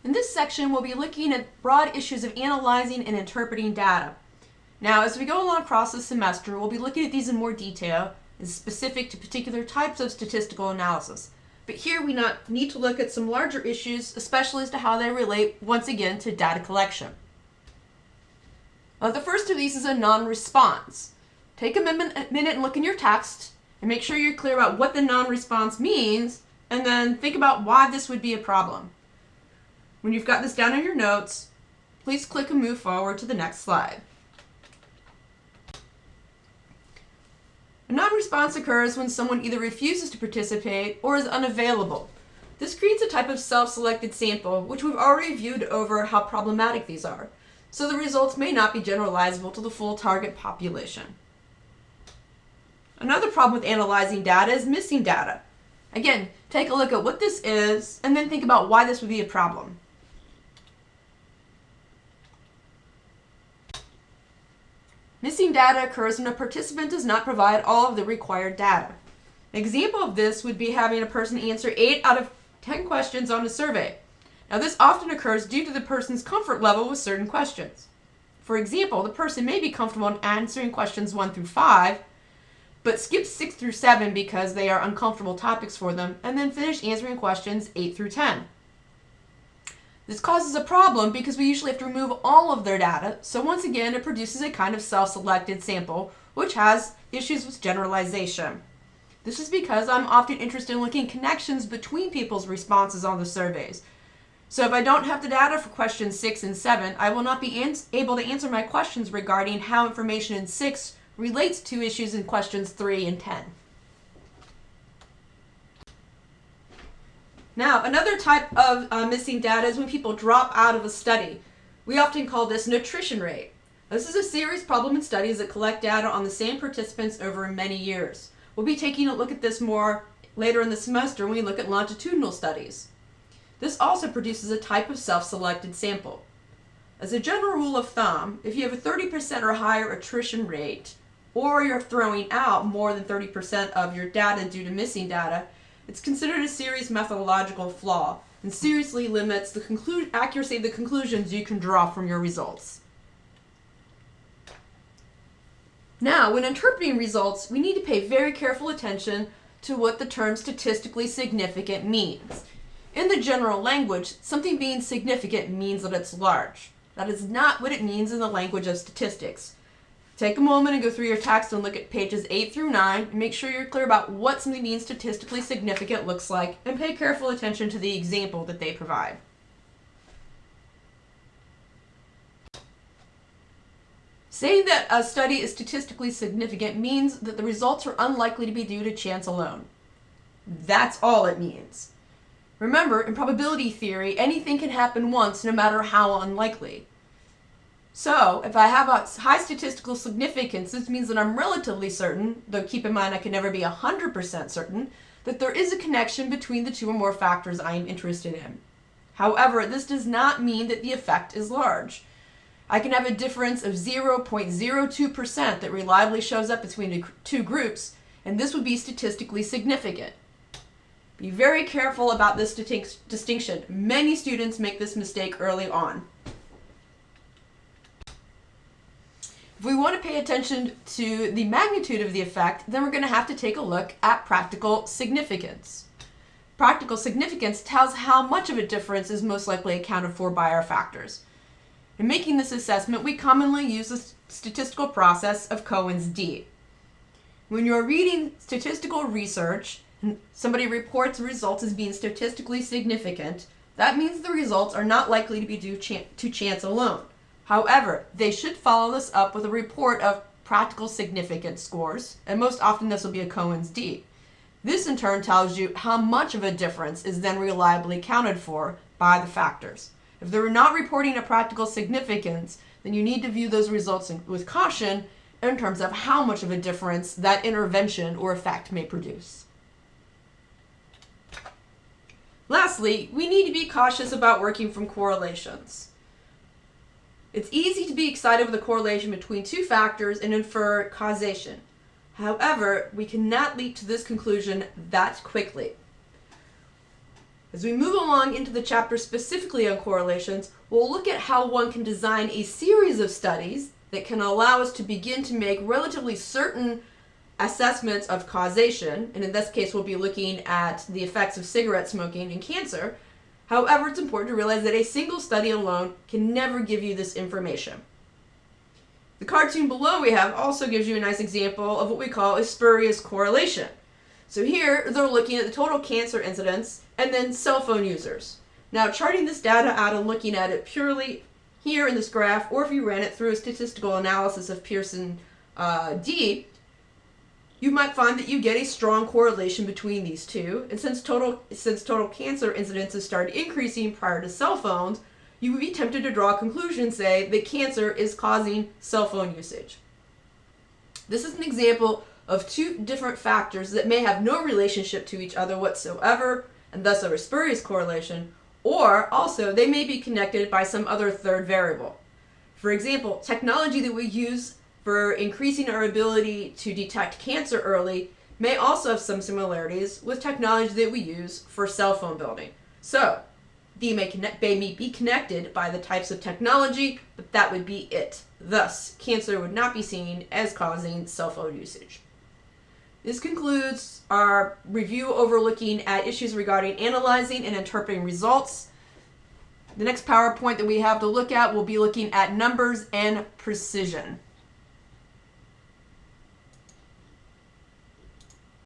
In this section, we'll be looking at broad issues of analyzing and interpreting data. Now, as we go along across the semester, we'll be looking at these in more detail and specific to particular types of statistical analysis. But here we need to look at some larger issues, especially as to how they relate, once again, to data collection. The first of these is a non-response. Take a minute and look in your text and make sure you're clear about what the non-response means, and then think about why this would be a problem. When you've got this down in your notes, please click and move forward to the next slide. A non-response occurs when someone either refuses to participate or is unavailable. This creates a type of self-selected sample, which we've already viewed over how problematic these are, so the results may not be generalizable to the full target population. Another problem with analyzing data is missing data. Again, take a look at what this is and then think about why this would be a problem. Missing data occurs when a participant does not provide all of the required data. An example of this would be having a person answer 8 out of 10 questions on a survey. Now, this often occurs due to the person's comfort level with certain questions. For example, the person may be comfortable in answering questions 1 through 5, but skip 6 through 7 because they are uncomfortable topics for them, and then finish answering questions 8 through 10. This causes a problem because we usually have to remove all of their data, so once again it produces a kind of self-selected sample, which has issues with generalization. This is because I'm often interested in looking at connections between people's responses on the surveys. So if I don't have the data for questions 6 and 7, I will not be able to answer my questions regarding how information in 6 relates to issues in questions 3 and 10. Now, another type of missing data is when people drop out of a study. We often call this an attrition rate. This is a serious problem in studies that collect data on the same participants over many years. We'll be taking a look at this more later in the semester when we look at longitudinal studies. This also produces a type of self-selected sample. As a general rule of thumb, if you have a 30% or higher attrition rate, or you're throwing out more than 30% of your data due to missing data, it's considered a serious methodological flaw and seriously limits the accuracy of the conclusions you can draw from your results. Now, when interpreting results, we need to pay very careful attention to what the term statistically significant means. In the general language, something being significant means that it's large. That is not what it means in the language of statistics. Take a moment and go through your text and look at pages 8 through 9 and make sure you're clear about what something being statistically significant looks like, and pay careful attention to the example that they provide. Saying that a study is statistically significant means that the results are unlikely to be due to chance alone. That's all it means. Remember, in probability theory, anything can happen once, no matter how unlikely. So, if I have a high statistical significance, this means that I'm relatively certain, though keep in mind I can never be 100% certain, that there is a connection between the two or more factors I am interested in. However, this does not mean that the effect is large. I can have a difference of 0.02% that reliably shows up between two groups, and this would be statistically significant. Be very careful about this distinction. Many students make this mistake early on. If we want to pay attention to the magnitude of the effect, then we're going to have to take a look at practical significance. Practical significance tells how much of a difference is most likely accounted for by our factors. In making this assessment, we commonly use the statistical process of Cohen's d. When you're reading statistical research and somebody reports results as being statistically significant, that means the results are not likely to be due to chance alone. However, they should follow this up with a report of practical significance scores, and most often this will be a Cohen's d. This in turn tells you how much of a difference is then reliably accounted for by the factors. If they're not reporting a practical significance, then you need to view those results with caution in terms of how much of a difference that intervention or effect may produce. Lastly, we need to be cautious about working from correlations. It's easy to be excited with a correlation between two factors and infer causation. However, we cannot leap to this conclusion that quickly. As we move along into the chapter specifically on correlations, we'll look at how one can design a series of studies that can allow us to begin to make relatively certain assessments of causation, and in this case we'll be looking at the effects of cigarette smoking and cancer. However, it's important to realize that a single study alone can never give you this information. The cartoon below we have also gives you a nice example of what we call a spurious correlation. So here they're looking at the total cancer incidence and then cell phone users. Now, charting this data out and looking at it purely here in this graph, or if you ran it through a statistical analysis of Pearson D, you might find that you get a strong correlation between these two. And since total cancer incidences started increasing prior to cell phones, you would be tempted to draw a conclusion and say that cancer is causing cell phone usage. This is an example of two different factors that may have no relationship to each other whatsoever, and thus a spurious correlation, or also they may be connected by some other third variable. For example, technology that we use for increasing our ability to detect cancer early may also have some similarities with technology that we use for cell phone building. So, they may be connected by the types of technology, but that would be it. Thus, cancer would not be seen as causing cell phone usage. This concludes our review overlooking at issues regarding analyzing and interpreting results. The next PowerPoint that we have to look at will be looking at numbers and precision.